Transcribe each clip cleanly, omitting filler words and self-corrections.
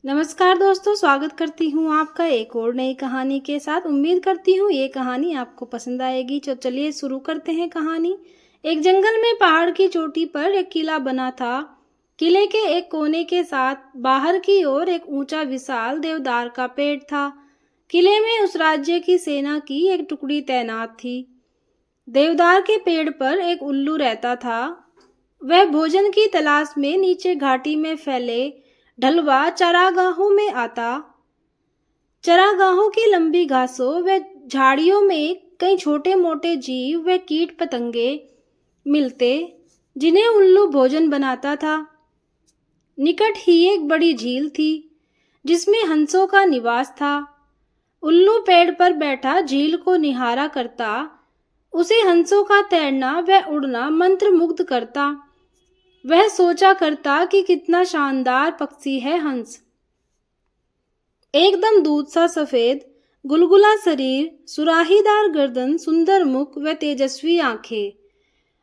नमस्कार दोस्तों, स्वागत करती हूँ आपका एक और नई कहानी के साथ। उम्मीद करती हूँ ये कहानी आपको पसंद आएगी। तो चलिए शुरू करते हैं कहानी। एक जंगल में पहाड़ की चोटी पर एक किला बना था। किले के एक कोने के साथ बाहर की ओर एक ऊंचा विशाल देवदार का पेड़ था। किले में उस राज्य की सेना की एक टुकड़ी तैनात थी। देवदार के पेड़ पर एक उल्लू रहता था। वह भोजन की तलाश में नीचे घाटी में फैले ढलवा चारागाहों में आता। चारागाहों की लंबी घासों व झाड़ियों में कई छोटे मोटे जीव व कीट पतंगे मिलते, जिन्हें उल्लू भोजन बनाता था। निकट ही एक बड़ी झील थी जिसमें हंसों का निवास था। उल्लू पेड़ पर बैठा झील को निहारा करता। उसे हंसों का तैरना व उड़ना मंत्रमुग्ध करता। वह सोचा करता कि कितना शानदार पक्षी है हंस। एकदम दूध सा सफेद, गुलगुला शरीर, सुराहीदार गर्दन, सुंदर मुख व तेजस्वी आंखें।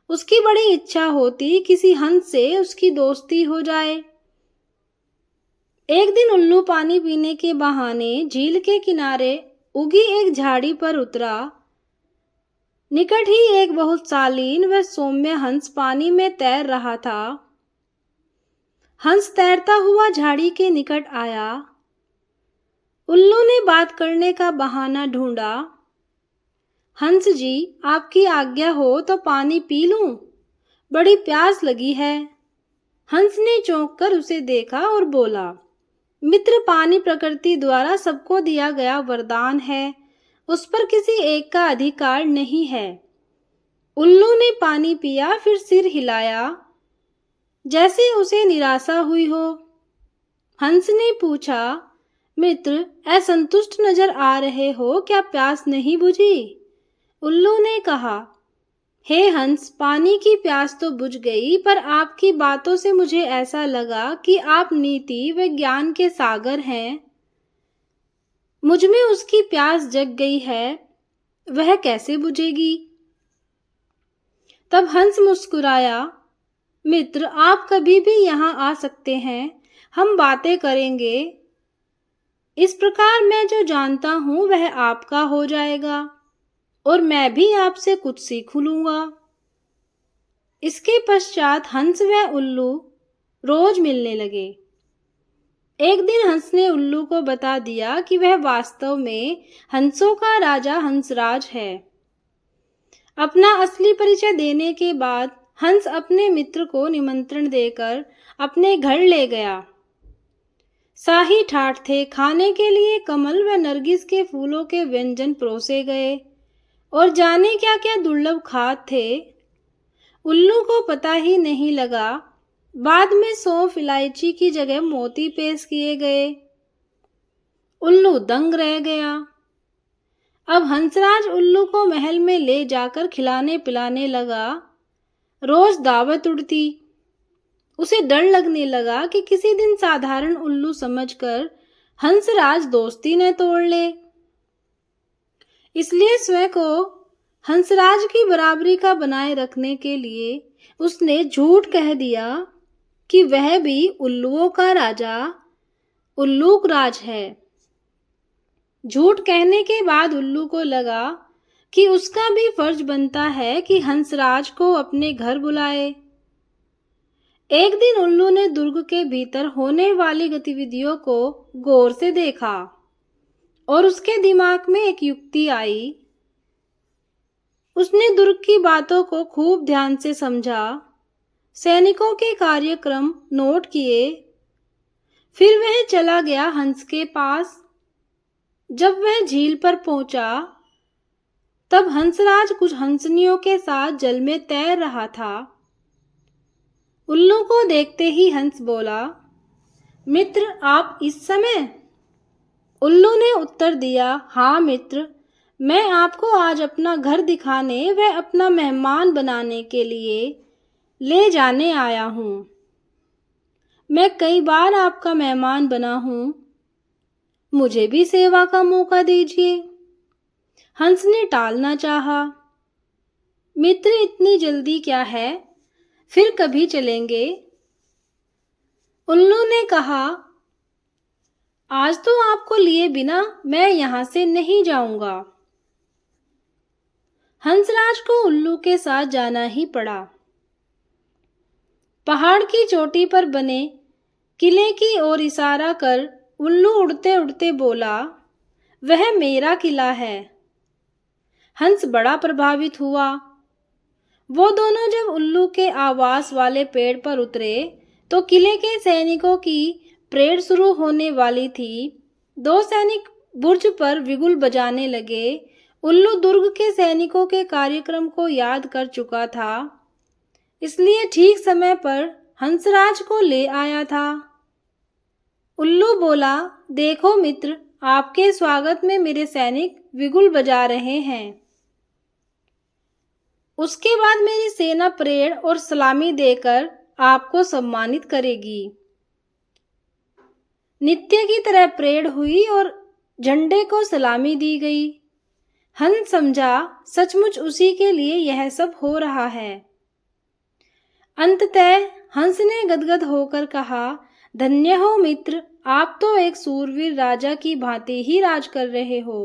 उसकी बड़ी इच्छा होती किसी हंस से उसकी दोस्ती हो जाए। एक दिन उल्लू पानी पीने के बहाने झील के किनारे उगी एक झाड़ी पर उतरा। निकट ही एक बहुत शालीन व सौम्य हंस पानी में तैर रहा था। हंस तैरता हुआ झाड़ी के निकट आया। उल्लू ने बात करने का बहाना ढूंढा। हंस जी, आपकी आज्ञा हो तो पानी पी लूं, बड़ी प्यास लगी है। हंस ने चौंक कर उसे देखा और बोला, मित्र, पानी प्रकृति द्वारा सबको दिया गया वरदान है, उस पर किसी एक का अधिकार नहीं है। उल्लू ने पानी पिया, फिर सिर हिलाया जैसे उसे निराशा हुई हो। हंस ने पूछा, मित्र, असंतुष्ट नजर आ रहे हो, क्या प्यास नहीं बुझी? उल्लू ने कहा, हे हंस, पानी की प्यास तो बुझ गई, पर आपकी बातों से मुझे ऐसा लगा कि आप नीति व ज्ञान के सागर हैं। मुझ में उसकी प्यास जग गई है, वह कैसे बुझेगी? तब हंस मुस्कुराया, मित्र, आप कभी भी यहाँ आ सकते हैं, हम बातें करेंगे। इस प्रकार मैं जो जानता हूँ वह आपका हो जाएगा और मैं भी आपसे कुछ सीख लूंगा। इसके पश्चात हंस व उल्लू रोज मिलने लगे। एक दिन हंस ने उल्लू को बता दिया कि वह वास्तव में हंसों का राजा हंसराज है। अपना असली परिचय देने के बाद हंस अपने मित्र को निमंत्रण देकर अपने घर ले गया। शाही ठाठ थे। खाने के लिए कमल व नरगिस के फूलों के व्यंजन परोसे गए और जाने क्या क्या दुर्लभ खाद्य थे। उल्लू को पता ही नहीं लगा। बाद में सौंफ इलायची की जगह मोती पेश किए गए। उल्लू दंग रह गया। अब हंसराज उल्लू को महल में ले जाकर खिलाने पिलाने लगा। रोज दावत उड़ती। उसे डर लगने लगा कि किसी दिन साधारण उल्लू समझकर हंसराज दोस्ती न तोड़ ले। इसलिए स्वयं को हंसराज की बराबरी का बनाए रखने के लिए उसने झूठ कह दिया कि वह भी उल्लुओं का राजा उल्लूक राज है। झूठ कहने के बाद उल्लू को लगा कि उसका भी फर्ज बनता है कि हंसराज को अपने घर बुलाए। एक दिन उल्लू ने दुर्ग के भीतर होने वाली गतिविधियों को गौर से देखा और उसके दिमाग में एक युक्ति आई। उसने दुर्ग की बातों को खूब ध्यान से समझा, सैनिकों के कार्यक्रम नोट किए। फिर वह चला गया हंस के पास। जब वह झील पर पहुंचा तब हंसराज कुछ हंसनियों के साथ जल में तैर रहा था। उल्लू को देखते ही हंस बोला, मित्र, आप इस समय? उल्लू ने उत्तर दिया, हाँ मित्र, मैं आपको आज अपना घर दिखाने व अपना मेहमान बनाने के लिए ले जाने आया हूँ। मैं कई बार आपका मेहमान बना हूँ, मुझे भी सेवा का मौका दीजिए। हंस ने टालना चाहा। मित्र, इतनी जल्दी क्या है, फिर कभी चलेंगे। उल्लू ने कहा, आज तो आपको लिए बिना मैं यहाँ से नहीं जाऊंगा। हंसराज को उल्लू के साथ जाना ही पड़ा। पहाड़ की चोटी पर बने किले की ओर इशारा कर उल्लू उड़ते उड़ते बोला, वह मेरा किला है। हंस बड़ा प्रभावित हुआ। वो दोनों जब उल्लू के आवास वाले पेड़ पर उतरे तो किले के सैनिकों की परेड शुरू होने वाली थी। दो सैनिक बुर्ज पर बिगुल बजाने लगे। उल्लू दुर्ग के सैनिकों के कार्यक्रम को याद कर चुका था, इसलिए ठीक समय पर हंसराज को ले आया था। उल्लू बोला, देखो मित्र, आपके स्वागत में मेरे सैनिक बिगुल बजा रहे हैं। उसके बाद मेरी सेना परेड और सलामी देकर आपको सम्मानित करेगी। नित्य की तरह परेड हुई और झंडे को सलामी दी गई। हंस समझा सचमुच उसी के लिए यह सब हो रहा है। अंततः हंस ने गदगद होकर कहा, धन्य हो मित्र, आप तो एक सूरवीर राजा की भांति ही राज कर रहे हो।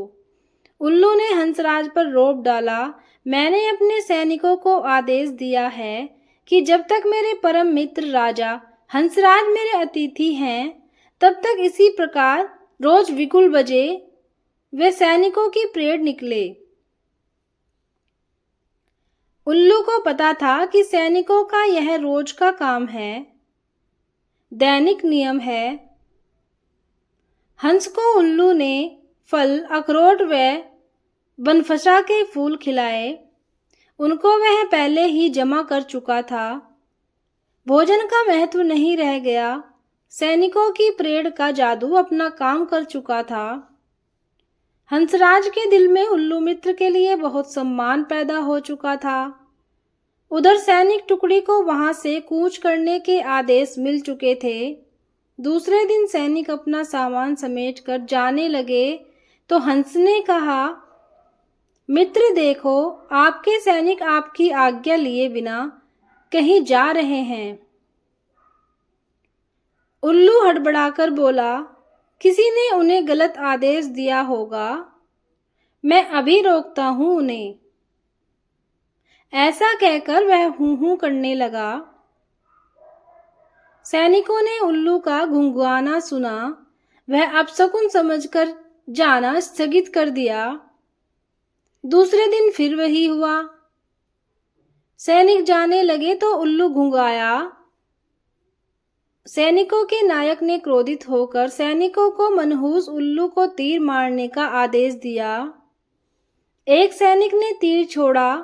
उल्लू ने हंसराज पर रोब डाला, मैंने अपने सैनिकों को आदेश दिया है कि जब तक मेरे परम मित्र राजा हंसराज मेरे अतिथि हैं, तब तक इसी प्रकार रोज बिगुल बजे वे सैनिकों की परेड निकले। उल्लू को पता था कि सैनिकों का यह रोज का काम है, दैनिक नियम है। हंस को उल्लू ने फल, अखरोट व बनफशा के फूल खिलाए। उनको वह पहले ही जमा कर चुका था। भोजन का महत्व नहीं रह गया। सैनिकों की परेड का जादू अपना काम कर चुका था। हंसराज के दिल में उल्लू मित्र के लिए बहुत सम्मान पैदा हो चुका था। उधर सैनिक टुकड़ी को वहां से कूच करने के आदेश मिल चुके थे। दूसरे दिन सैनिक अपना सामान समेटकर जाने लगे तो हंस ने कहा, मित्र देखो, आपके सैनिक आपकी आज्ञा लिए बिना कहीं जा रहे हैं। उल्लू हड़बड़ाकर बोला, किसी ने उन्हें गलत आदेश दिया होगा, मैं अभी रोकता हूं उन्हें। ऐसा कहकर वह हूं हूं करने लगा। सैनिकों ने उल्लू का घुंघुआना सुना। वह अपशकुन समझकर जाना स्थगित कर दिया। दूसरे दिन फिर वही हुआ। सैनिक जाने लगे तो उल्लू घुंघाया। सैनिकों के नायक ने क्रोधित होकर सैनिकों को मनहूस उल्लू को तीर मारने का आदेश दिया। एक सैनिक ने तीर छोड़ा।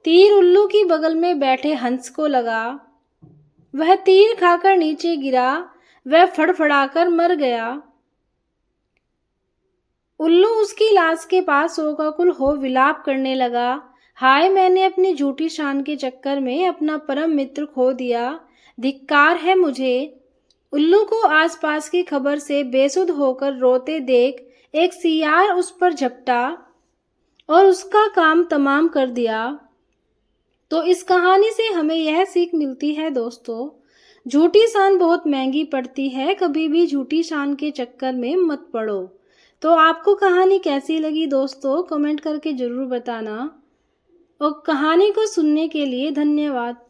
तीर उल्लू की बगल में बैठे हंस को लगा। वह तीर खाकर नीचे गिरा। वह फड़फड़ाकर मर गया। उल्लू उसकी लाश के पास शोकाकुल हो विलाप करने लगा, हाय, मैंने अपनी झूठी शान के चक्कर में अपना परम मित्र खो दिया। धिक्कार है मुझे। उल्लू को आसपास की खबर से बेसुध होकर रोते देख एक सियार उस पर झपटा और उसका काम तमाम कर दिया। तो इस कहानी से हमें यह सीख मिलती है दोस्तों, झूठी शान बहुत महंगी पड़ती है, कभी भी झूठी शान के चक्कर में मत पड़ो। तो आपको कहानी कैसी लगी दोस्तों, कमेंट करके जरूर बताना। और कहानी को सुनने के लिए धन्यवाद।